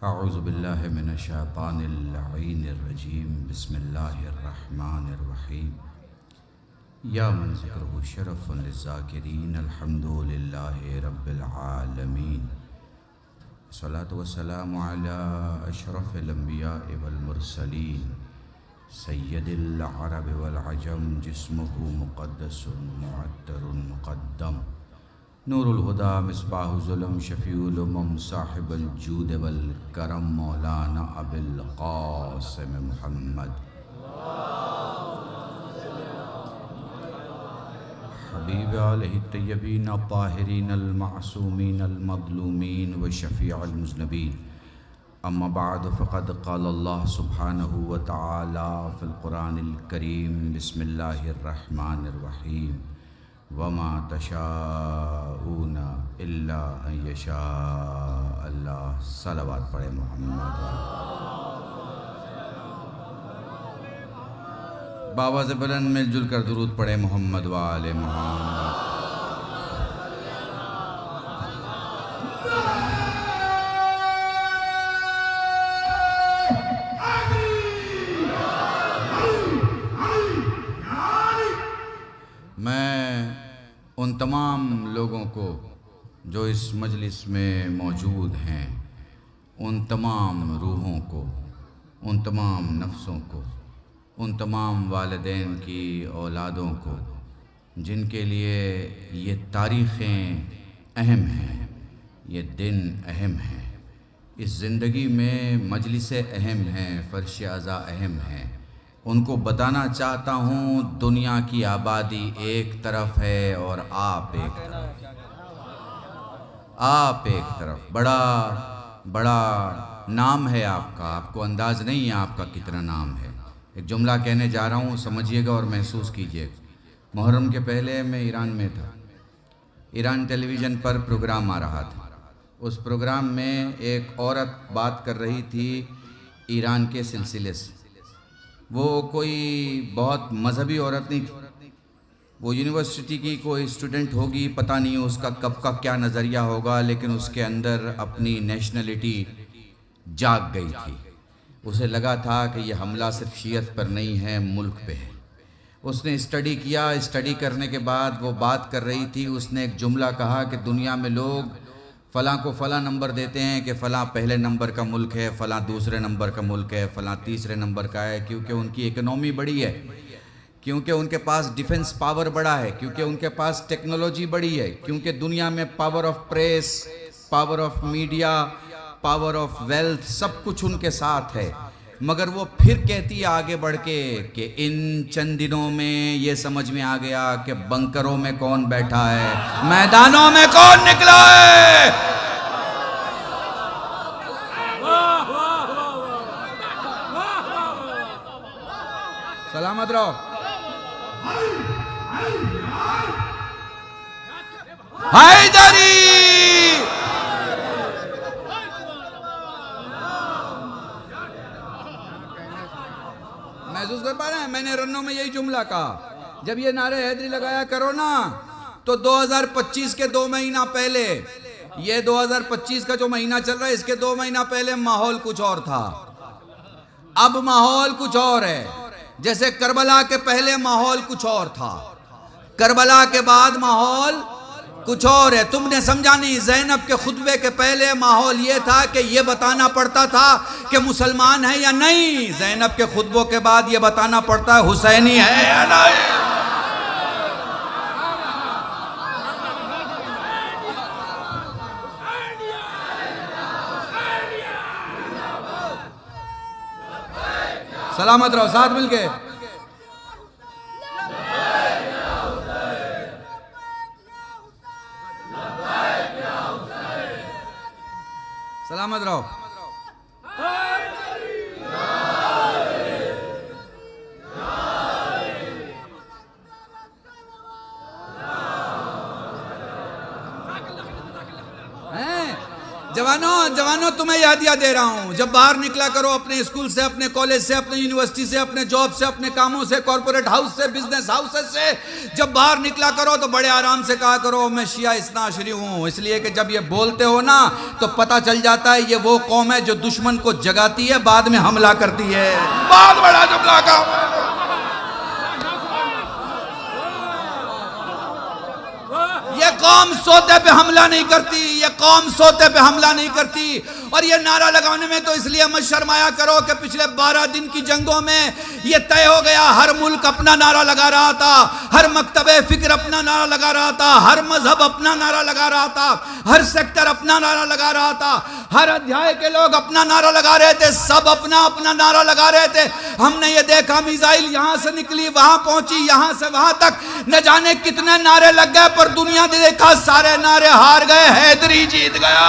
اعوذ باللہ من الشیطان اللعین الرجیم بسم اللہ الرحمن الرحیم یا من ذکرہ شرف للذاکرین الحمد للہ رب العالمین الصلاۃ والسلام علی اشرف الانبیاء والمرسلین سید العرب والعجم جسمہ مقدس معطر مقدم نور الہدی مصباح ظلم شفیع الامم صاحب الجود والکرم مولانا ابی القاسم محمد حبیب علیہ الطیبین الطاہرین المعصومین المظلومین وشفیع المذنبین اما بعد فقد قال اللہ سبحانہ وتعالی فی القرآن الکریم بسم اللہ الرحمن الرحیم وما تشاءون الا ان یشاء اللہ صلوات پڑھے محمد بآواز بلند مل جل کر درود پڑھے محمد وآل محمد میں ان تمام لوگوں کو جو اس مجلس میں موجود ہیں، ان تمام روحوں کو، ان تمام نفسوں کو، ان تمام والدین کی اولادوں کو جن کے لیے یہ تاریخیں اہم ہیں، یہ دن اہم ہیں، اس زندگی میں مجلس اہم ہیں، فرش عزا اہم ہیں، ان کو بتانا چاہتا ہوں دنیا کی آبادی ایک طرف ہے اور آپ ایک طرف، آپ ایک طرف، بڑا نام ہے آپ کا، آپ کو انداز نہیں ہے آپ کا کتنا نام ہے۔ ایک جملہ کہنے جا رہا ہوں، سمجھیے گا اور محسوس کیجیے گا۔ محرم کے پہلے میں ایران میں تھا، ایران ٹیلی ویژن پر پروگرام آ رہا تھا۔ اس پروگرام میں ایک عورت بات کر رہی تھی ایران کے سلسلے سے۔ وہ کوئی بہت مذہبی عورت نہیں تھی، وہ یونیورسٹی کی کوئی اسٹوڈنٹ ہوگی، پتہ نہیں اس کا کب کا کیا نظریہ ہوگا، لیکن اس کے اندر اپنی نیشنلٹی جاگ گئی تھی۔ اسے لگا تھا کہ یہ حملہ صرف شیعت پر نہیں ہے، ملک پہ ہے۔ اس نے اسٹڈی کیا، اسٹڈی کرنے کے بعد وہ بات کر رہی تھی، اس نے ایک جملہ کہا کہ دنیا میں لوگ فلاں کو فلاں نمبر دیتے ہیں کہ فلاں پہلے نمبر کا ملک ہے، فلاں دوسرے نمبر کا ملک ہے، فلاں تیسرے نمبر کا ہے، کیونکہ ان کی اکنومی بڑی ہے، کیونکہ ان کے پاس ڈیفنس پاور بڑا ہے، کیونکہ ان کے پاس ٹیکنالوجی بڑی ہے، کیونکہ دنیا میں power of press, power of media, power of wealth, سب کچھ ان کے ساتھ ہے۔ مگر وہ پھر کہتی ہے آگے بڑھ کے کہ ان چند دنوں میں یہ سمجھ میں آ گیا کہ بنکروں میں کون بیٹھا ہے، میدانوں میں کون نکلا ہے۔ سلامت رہو۔ حیدری محسوس کر پا رہے ہیں؟ میں نے رنوں میں یہی جملہ کہا، جب یہ نعرہ حیدری لگایا کرو نا تو 2025 کے 2 مہینہ پہلے، یہ 2025 کا جو مہینہ چل رہا ہے اس کے 2 مہینہ پہلے ماحول کچھ اور تھا، اب ماحول کچھ اور ہے۔ جیسے کربلا کے پہلے ماحول کچھ اور تھا، کربلا کے بعد ماحول کچھ اور ہے۔ تم نے سمجھا نہیں، زینب کے خطبے کے پہلے ماحول یہ تھا کہ یہ بتانا پڑتا تھا کہ مسلمان ہے یا نہیں، زینب کے خطبوں کے بعد یہ بتانا پڑتا ہے حسینی ہے یا نہیں۔ سلامت رہو، ساتھ مل کے۔ سلامت رہو۔ جوانوں تمہیں یادیاں دے رہا ہوں، جب باہر نکلا کرو اپنے اسکول سے، اپنے کالج سے، اپنے یونیورسٹی سے، اپنے جاب سے، اپنے کاموں سے، کارپوریٹ ہاؤس سے، بزنس ہاؤس سے، جب باہر نکلا کرو تو بڑے آرام سے کہا کرو میں شیعہ اثنا عشری ہوں، اس لیے کہ جب یہ بولتے ہو نا تو پتہ چل جاتا ہے یہ وہ قوم ہے جو دشمن کو جگاتی ہے، بعد میں حملہ کرتی ہے۔ بہت بڑا جملہ کہا۔ یہ قوم سوتے پہ حملہ نہیں کرتی، یہ قوم سوتے پہ حملہ نہیں کرتی۔ اور یہ نعرہ لگانے میں تو اس لیے مت شرمایا کرو کہ پچھلے 12 دن کی جنگوں میں یہ طے ہو گیا، ہر ملک اپنا نعرہ لگا رہا تھا، ہر مکتب فکر اپنا نعرہ لگا رہا تھا، ہر مذہب اپنا نعرہ لگا رہا تھا، ہر سیکٹر اپنا نعرہ لگا رہا تھا، ہر ادھیائے کے لوگ اپنا نعرہ لگا رہے تھے، سب اپنا اپنا نعرہ لگا رہے تھے۔ ہم نے یہ دیکھا میزائل یہاں سے نکلی وہاں پہنچی، یہاں سے وہاں تک، نہ جانے کتنے نعرے لگ گئے، پر دنیا نے دیکھا سارے نعرے ہار گئے، حیدری جیت گیا۔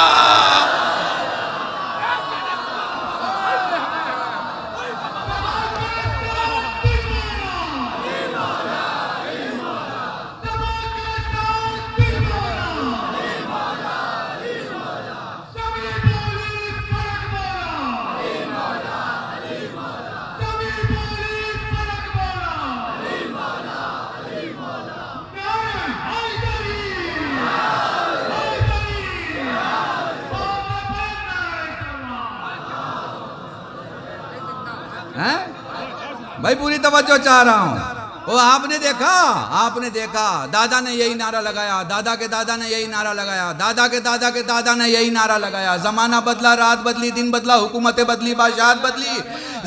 بھائی پوری توجہ چاہ رہا ہوں۔ وہ آپ نے دیکھا دادا نے یہی نعرہ لگایا، دادا کے دادا نے یہی نعرہ لگایا، دادا کے دادا کے دادا نے یہی نعرہ لگایا۔ زمانہ بدلا، رات بدلی، دن بدلا، حکومتیں بدلی، بادشاہت بدلی،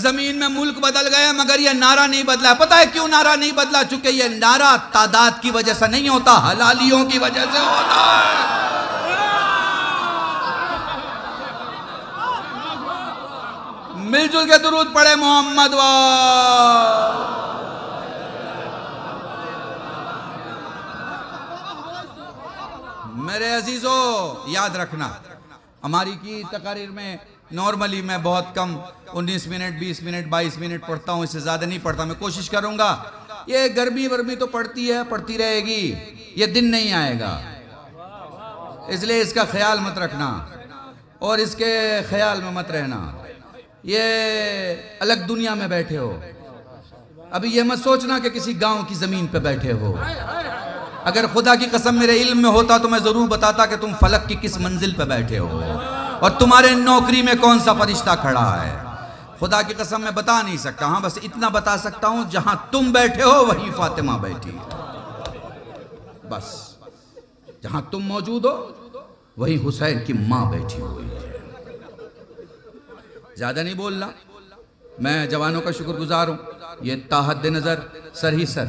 زمین میں ملک بدل گئے، مگر یہ نعرہ نہیں بدلا۔ پتہ ہے کیوں نعرہ نہیں بدلا؟ چونکہ یہ نعرہ تعداد کی وجہ سے نہیں ہوتا، حلالیوں کی وجہ سے ہوتا ہے۔ مل جل کے درود پڑھے محمد میرے عزیزو یاد رکھنا، ہماری کی تقاریر میں نارملی میں بہت کم 19 منٹ 20 منٹ 22 منٹ پڑھتا ہوں، اس سے زیادہ نہیں پڑھتا۔ میں کوشش کروں گا، یہ گرمی ورمی تو پڑتی ہے، پڑتی رہے گی، یہ دن نہیں آئے گا، اس لیے اس کا خیال مت رکھنا اور اس کے خیال میں مت رہنا۔ یہ الگ دنیا میں بیٹھے ہو، ابھی یہ مت سوچنا کہ کسی گاؤں کی زمین پہ بیٹھے ہو۔ اگر خدا کی قسم میرے علم میں ہوتا تو میں ضرور بتاتا کہ تم فلک کی کس منزل پہ بیٹھے ہو اور تمہارے نوکری میں کون سا فرشتہ کھڑا ہے۔ خدا کی قسم میں بتا نہیں سکتا، ہاں بس اتنا بتا سکتا ہوں، جہاں تم بیٹھے ہو وہیں فاطمہ بیٹھی ہے، بس جہاں تم موجود ہو وہیں حسین کی ماں بیٹھی ہوئی ہے۔ زیادہ نہیں بولنا، میں جوانوں کا شکر گزار ہوں، یہ تاحد نظر سر ہی سر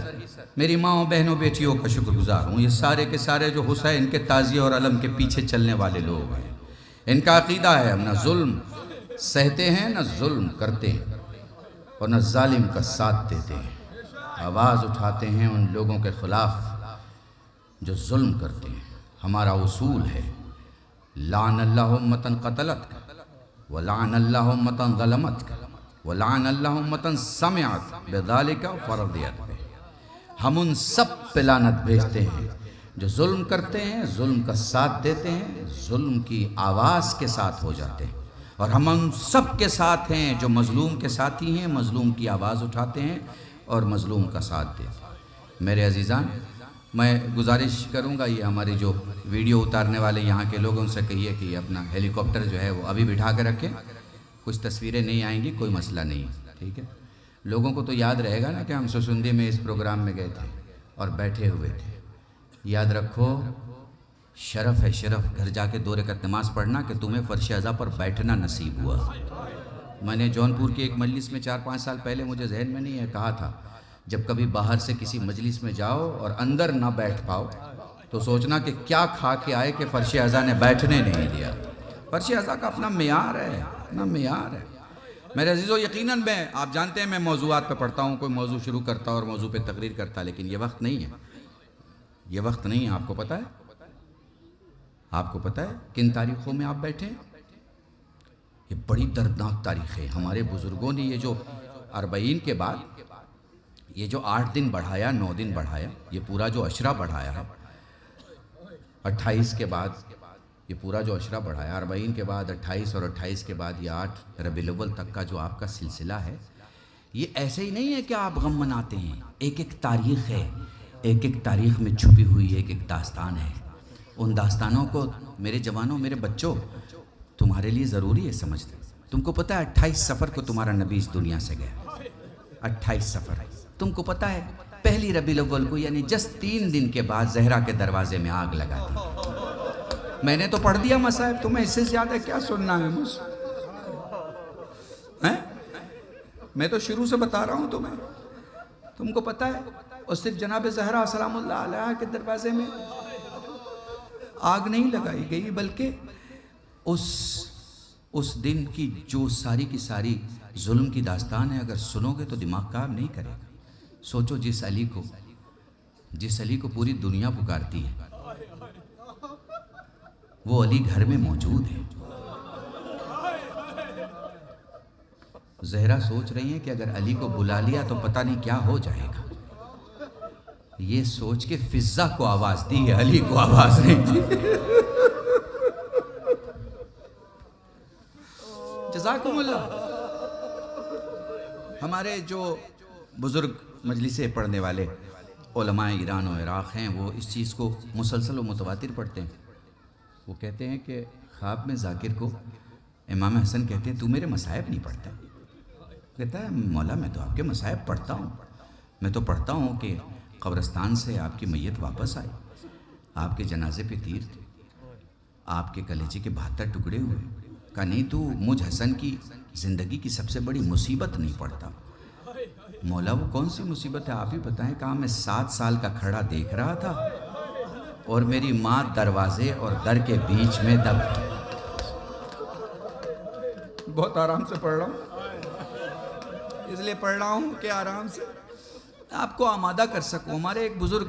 میری ماں بہنوں بیٹیوں کا شکر گزار ہوں۔ یہ سارے کے سارے جو حسین کے تعزیے اور علم کے پیچھے چلنے والے لوگ ہیں، ان کا عقیدہ ہے ہم نہ ظلم سہتے ہیں نہ ظلم کرتے ہیں اور نہ ظالم کا ساتھ دیتے ہیں، آواز اٹھاتے ہیں ان لوگوں کے خلاف جو ظلم کرتے ہیں۔ ہمارا اصول ہے لعن اللہ امتن قتلت وَلَعَنَ اللَّهُ أُمَّةً ظَلَمَتْكَ وَلَعَنَ اللَّهُ أُمَّةً سَمِعَتْ بِذَلِكَ فَرَضِيَتْ بِهِ۔ ہم ان سب پہ لعنت بھیجتے ہیں جو ظلم کرتے ہیں، ظلم کا ساتھ دیتے ہیں، ظلم کی آواز کے ساتھ ہو جاتے ہیں، اور ہم ان سب کے ساتھ ہیں جو مظلوم کے ساتھی ہیں، مظلوم کی آواز اٹھاتے ہیں اور مظلوم کا ساتھ دیتے ہیں۔ میرے عزیزان، میں گزارش کروں گا، یہ ہماری جو ویڈیو اتارنے والے یہاں کے لوگوں سے کہیے کہ اپنا ہیلی کاپٹر جو ہے وہ ابھی بٹھا کے رکھیں، کچھ تصویریں نہیں آئیں گی، کوئی مسئلہ نہیں، ٹھیک ہے؟ لوگوں کو تو یاد رہے گا نا کہ ہم سوسندی میں اس پروگرام میں گئے تھے اور بیٹھے ہوئے تھے۔ یاد رکھو، شرف ہے، شرف گھر جا کے 2 رکعت نماز پڑھنا کہ تمہیں فرش اعضا پر بیٹھنا نصیب ہوا۔ میں نے جونپور کی ایک مجلس میں 4-5 سال پہلے، مجھے ذہن میں نہیں ہے، کہا تھا جب کبھی باہر سے کسی مجلس میں جاؤ اور اندر نہ بیٹھ پاؤ تو سوچنا کہ کیا کھا کے آئے کہ فرش اعضا نے بیٹھنے نہیں دیا۔ فرش اعضا کا اپنا معیار ہے، اپنا معیار ہے۔ میرے عزیزو، یقیناً میں، آپ جانتے ہیں میں موضوعات پہ پڑھتا ہوں، کوئی موضوع شروع کرتا اور موضوع پہ تقریر کرتا، لیکن یہ وقت نہیں ہے، یہ وقت نہیں ہے۔ آپ کو پتہ ہے، آپ کو پتہ ہے کن تاریخوں میں آپ بیٹھے ہیں؟ یہ بڑی دردناک تاریخ ہے۔ ہمارے بزرگوں نے یہ جو 40 کے بعد یہ جو 8 دن بڑھایا، 9 دن بڑھایا، یہ پورا جو عشرہ بڑھایا ہے، 28 کے بعد یہ پورا جو عشرہ پڑھا ہے 40 کے بعد 28 اور 28 کے بعد یہ 8 ربیع الاول تک کا جو آپ کا سلسلہ ہے، یہ ایسے ہی نہیں ہے کہ آپ غم مناتے ہیں. ایک ایک تاریخ ہے، ایک ایک تاریخ میں چھپی ہوئی ایک ایک داستان ہے. ان داستانوں کو میرے جوانوں، میرے بچوں، تمہارے لیے ضروری ہے سمجھنا. تم کو پتہ ہے 28 صفر کو تمہارا نبی اس دنیا سے گیا. 28 صفر تم کو پتہ ہے پہلی ربیع الاول کو یعنی جسٹ 3 دن کے بعد زہرا کے دروازے میں آگ لگا دی. میں نے تو پڑھ دیا مصائب، تمہیں اس سے زیادہ کیا سننا ہے مجھ سے؟ میں تو شروع سے بتا رہا ہوں تمہیں. تم کو پتہ ہے اور صرف جناب زہرا سلام اللہ علیہا کے دروازے میں آگ نہیں لگائی گئی، بلکہ اس دن کی جو ساری کی ساری ظلم کی داستان ہے، اگر سنو گے تو دماغ کام نہیں کرے گا. سوچو جس علی کو پوری دنیا پکارتی ہے، وہ علی گھر میں موجود ہے. زہرا سوچ رہی ہیں کہ اگر علی کو بلا لیا تو پتہ نہیں کیا ہو جائے گا. یہ سوچ کے فضا کو آواز دی ہے، علی کو آواز نہیں دی. جزاکم اللہ. ہمارے جو بزرگ مجلسیں پڑھنے والے علماء ایران و عراق ہیں، وہ اس چیز کو مسلسل و متواتر پڑھتے ہیں. وہ کہتے ہیں کہ خواب میں ذاکر کو امام حسن کہتے ہیں تو میرے مصائب نہیں پڑھتا. کہتا ہے مولا میں تو آپ کے مصائب پڑھتا ہوں. میں تو پڑھتا ہوں کہ قبرستان سے آپ کی میت واپس آئی، آپ کے جنازے پہ تیر تھے، آپ کے کلیجے کے 72 ٹکڑے ہوئے. کہا نہیں تو مجھ حسن کی زندگی کی سب سے بڑی مصیبت نہیں پڑھتا. مولا وہ کون سی مصیبت ہے آپ ہی بتائیں. کہا میں 7 سال کا کھڑا دیکھ رہا تھا اور میری ماں دروازے اور در کے بیچ میں دب. بہت آرام سے پڑھ رہا ہوں، اس لیے پڑھ رہا ہوں کہ آرام سے آپ کو آمادہ کر سکوں. ہمارے ایک بزرگ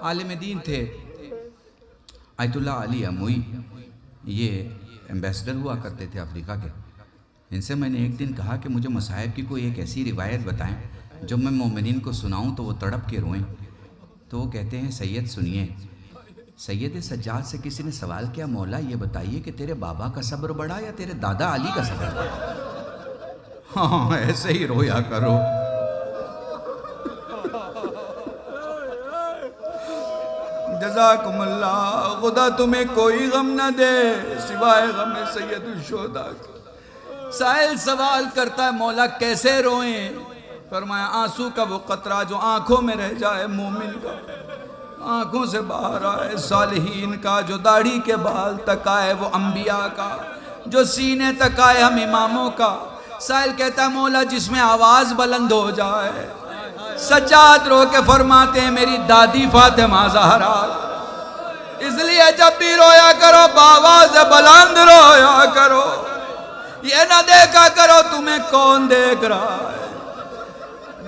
عالم دین تھے آیت اللہ علی اموئی، یہ ایمبیسڈر ہوا کرتے تھے افریقہ کے. ان سے میں نے ایک دن کہا کہ مجھے مصائب کی کوئی ایک ایسی روایت بتائیں جب میں مومنین کو سناؤں تو وہ تڑپ کے روئیں. تو وہ کہتے ہیں سید سنیے. سید سجاد سے کسی نے سوال کیا مولا یہ بتائیے کہ تیرے بابا کا صبر بڑا یا تیرے دادا علی کا صبر بڑا؟ ہاں ایسے ہی رویا کرو. جزاکم اللہ. خدا تمہیں کوئی غم نہ دے سوائے غم سید الشہداء کے. سائل سوال کرتا ہے مولا کیسے روئیں؟ فرمایا آنسو کا وہ قطرہ جو آنکھوں میں رہ جائے مومن کا، آنکھوں سے باہر آئے صالحین کا، جو داڑھی کے بال تک آئے وہ انبیاء کا، جو سینے تک آئے ہم اماموں کا. سائل کہتا ہے مولا جس میں آواز بلند ہو جائے. سجاد رو کے فرماتے ہیں میری دادی فاطمہ زہرا. اس لیے جب بھی رویا کرو بآواز بلند رویا کرو. یہ نہ دیکھا کرو تمہیں کون دیکھ رہا ہے.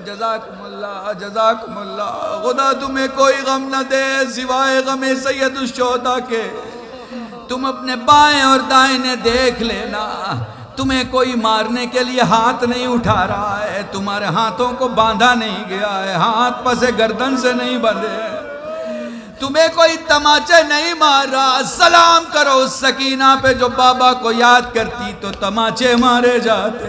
جزاکم اللہ جزاکم اللہ. خدا تمہیں کوئی غم نہ دے سوائے غم سید الشہداء کے. تم اپنے بائیں اور دائیں دیکھ لینا، تمہیں کوئی مارنے کے لیے ہاتھ نہیں اٹھا رہا ہے. تمہارے ہاتھوں کو باندھا نہیں گیا ہے، ہاتھ پس گردن سے نہیں بندھے. تمہیں کوئی تماچے نہیں مار رہا. سلام کرو اس سکینہ پہ جو بابا کو یاد کرتی تو تماچے مارے جاتے.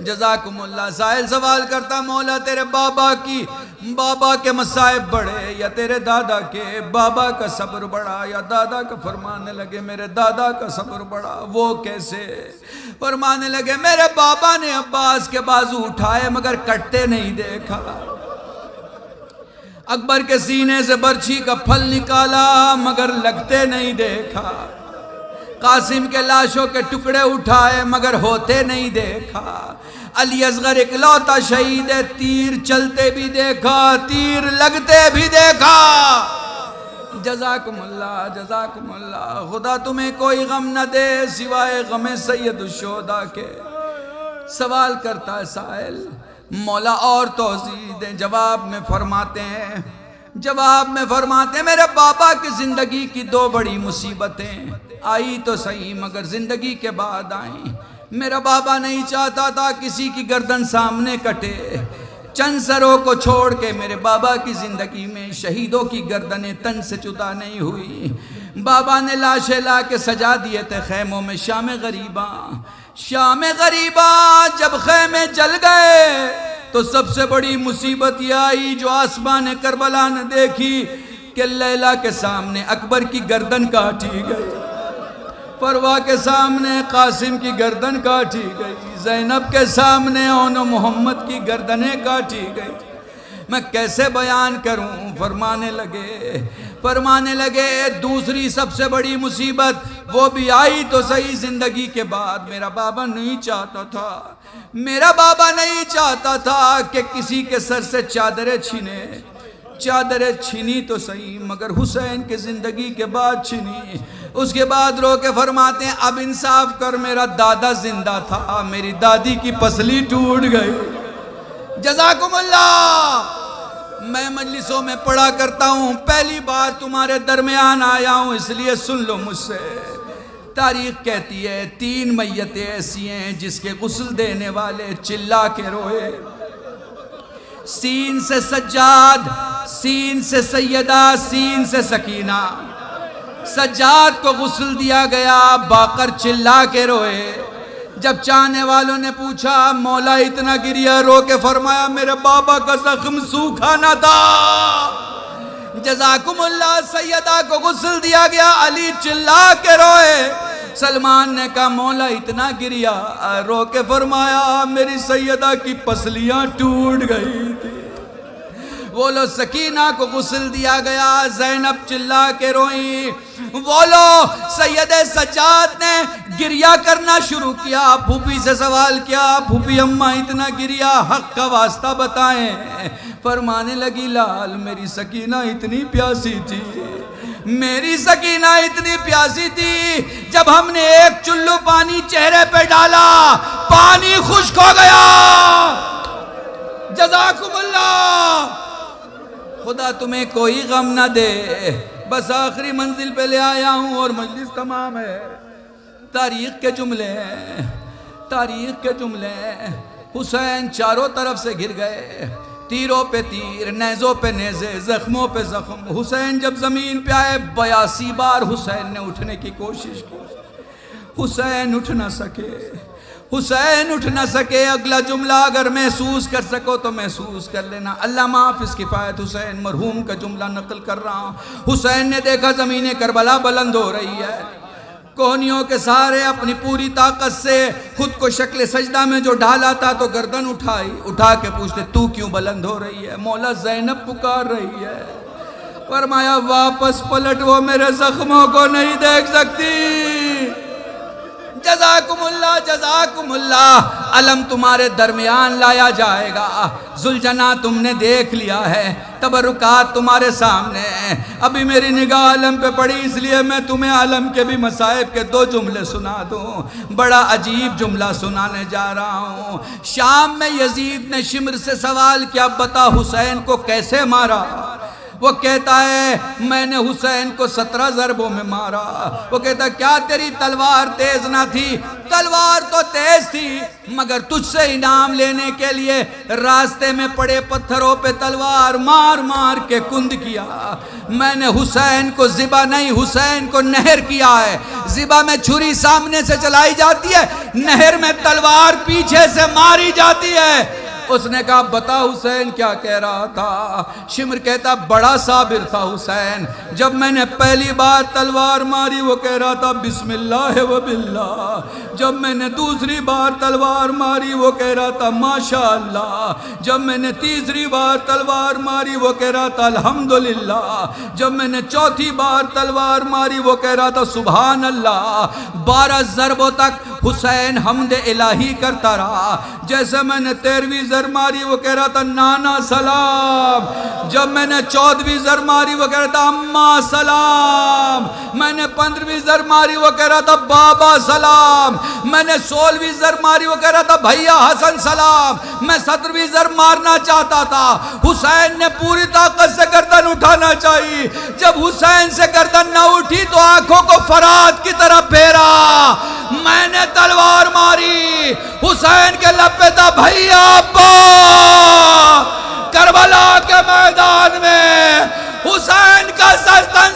جزاکم اللہ. سائل سوال کرتا مولا تیرے بابا کے مصائب بڑے یا تیرے دادا کے؟ بابا کا صبر بڑا یا دادا کا؟ فرمانے لگے میرے دادا کا صبر بڑا. وہ کیسے؟ فرمانے لگے میرے بابا نے عباس کے بازو اٹھائے مگر کٹتے نہیں دیکھا. اکبر کے سینے سے برچھی کا پھل نکالا مگر لگتے نہیں دیکھا. قاسم کے لاشوں کے ٹکڑے اٹھائے مگر ہوتے نہیں دیکھا. علی اصغر اکلوتا شہید ہے، تیر چلتے بھی دیکھا تیر لگتے بھی دیکھا. جزاکم اللہ جزاکم اللہ. خدا تمہیں کوئی غم نہ دے سوائے غم سید الشہداء کے. سوال کرتا ہے سائل مولا اور توضیح دیں. جواب میں فرماتے ہیں میرے بابا کی زندگی کی 2 بڑی مصیبتیں آئی تو صحیح مگر زندگی کے بعد آئیں. میرا بابا نہیں چاہتا تھا کسی کی گردن سامنے کٹے. چند سروں کو چھوڑ کے میرے بابا کی زندگی میں شہیدوں کی گردنیں تن سے جدا نہیں ہوئی. بابا نے لاشیں لا کے سجا دیے تھے خیموں میں شام غریباں، شام غریباں جب خیمے جل گئے تو سب سے بڑی مصیبت یہ آئی جو آسمان کربلا نے دیکھی کہ لیلا کے سامنے اکبر کی گردن کاٹی گئی، فروا کے سامنے قاسم کی گردن کاٹی گئی، زینب کے سامنے اون محمد کی گردنیں کاٹی گئی۔ میں کیسے بیان کروں؟ فرمانے لگے دوسری سب سے بڑی مصیبت وہ بھی آئی تو صحیح زندگی کے بعد، میرا بابا نہیں چاہتا تھا کہ کسی کے سر سے چادریں چھینی تو صحیح مگر حسین کے زندگی کے بعد چھینی۔ اس کے بعد رو کے فرماتے ہیں اب انصاف کر، میرا دادا زندہ تھا، میری دادی کی پسلی ٹوٹ گئی۔ جزاکم اللہ۔ میں مجلسوں میں پڑھا کرتا ہوں، پہلی بار تمہارے درمیان آیا ہوں اس لیے سن لو مجھ سے۔ تاریخ کہتی ہے 3 میتیں ایسی ہیں جس کے غسل دینے والے چلا کے روئے، سین سے سجاد، سین سے سیدہ، سین سے سکینہ۔ سجاد کو غسل دیا گیا، باقر چلا کے روئے۔ جب چاہنے والوں نے پوچھا مولا اتنا گریا، رو کے فرمایا میرے بابا کا زخم سوکھا نہ تھا۔ جزاکم اللہ۔ سیدہ کو غسل دیا گیا، علی چلا کے روئے۔ سلمان نے کہا مولا اتنا گریا، رو کے فرمایا میری سیدہ کی پسلیاں ٹوٹ گئی تھی۔ وہ لو سکینہ کو غسل دیا گیا، زینب چلا کے روئیں۔ وہ لو سید سجاد نے گریا کرنا شروع کیا، پھوپھی سے سوال کیا پھوپھی اماں اتنا گریا، حق کا واسطہ بتائیں۔ فرمانے لگی لال میری سکینہ اتنی پیاسی تھی، میری سکینہ اتنی پیاسی تھی، جب ہم نے ایک چلو پانی چہرے پہ ڈالا پانی خشک ہو گیا۔ جزاکم اللہ۔ خدا تمہیں کوئی غم نہ دے، بس آخری منزل پہ لے آیا ہوں اور مجلس تمام ہے۔ تاریخ کے جملے ہیں، تاریخ کے جملے ہیں۔ حسین چاروں طرف سے گر گئے، تیروں پہ تیر، نیزوں پہ نیزے، زخموں پہ زخم۔ حسین جب زمین پہ آئے 82 بار حسین نے اٹھنے کی کوشش کی، حسین اٹھ نہ سکے، حسین اٹھ نہ سکے۔ اگلا جملہ اگر محسوس کر سکو تو محسوس کر لینا۔ علامہ حافظ کفایت حسین مرحوم کا جملہ نقل کر رہا ہوں۔ حسین نے دیکھا زمین کربلا بلند ہو رہی ہے، کوہنیوں کے سہارے اپنی پوری طاقت سے خود کو شکل سجدہ میں جو ڈھالا تھا تو گردن اٹھا کے پوچھتے تو کیوں بلند ہو رہی ہے؟ مولا زینب پکار رہی ہے۔ فرمایا واپس پلٹ، وہ میرے زخموں کو نہیں دیکھ سکتی۔ جزاکم اللہ، جزاکم اللہ۔ علم تمہارے درمیان لایا جائے گا، ذوالجناح تم نے دیکھ لیا ہے، تبرکات تمہارے سامنے ہیں۔ ابھی میری نگاہ علم پہ پڑی اس لیے میں تمہیں علم کے بھی مصائب کے 2 جملے سنا دوں۔ بڑا عجیب جملہ سنانے جا رہا ہوں۔ شام میں یزید نے شمر سے سوال کیا بتا حسین کو کیسے مارا؟ وہ کہتا ہے میں نے حسین کو 17 ضربوں میں مارا۔ وہ کہتا ہے کیا تیری تلوار تیز نہ تھی؟ تلوار تو تیز تھی مگر تجھ سے انعام لینے کے لیے راستے میں پڑے پتھروں پہ تلوار مار مار کے کند کیا۔ میں نے حسین کو ذبح نہیں، حسین کو نہر کیا ہے۔ ذبح میں چھری سامنے سے چلائی جاتی ہے، نہر میں تلوار پیچھے سے ماری جاتی ہے۔ اس نے کہا بتا حسین کیا کہہ رہا تھا؟ شمر کہتا بڑا صابر تھا حسین، جب میں نے پہلی بار تلوار ماری وہ کہہ رہا تھا بسم اللہ و باللہ، جب میں نے دوسری بار تلوار ماری وہ کہہ رہا تھا ماشاءاللہ، جب میں نے تیسری بار تلوار ماری وہ کہہ رہا تھا الحمدللہ، جب میں نے چوتھی بار تلوار ماری وہ کہہ رہا تھا سبحان اللہ۔ 12 ضربوں تک حسین حمد الہی کرتا رہا۔ جیسے میں نے 13ویں ضرب ماری وہ کہہ رہا تھا نانا سلام، جب میں نے 14ویں ضرب ماری وہ کہہ رہا تھا اماں سلام، میں نے 15ویں ضرب ماری وہ کہہ رہا تھا بابا سلام، میں نے 16ویں ضرب ماری وہ کہہ رہا تھا بھیا حسن سلام، میں 17ویں ضرب مارنا چاہتا تھا۔ حسین نے پوری طاقت سے گردن اٹھانا چاہیے، جب حسین سے گردن نہ اٹھی تو آنکھوں کو فرات کی طرف پھیرا۔ میں نے تلوار ماری، حسین کے لب پہ تھا بھیا ابا۔ کربلا کے میدان میں حسین کا سر تن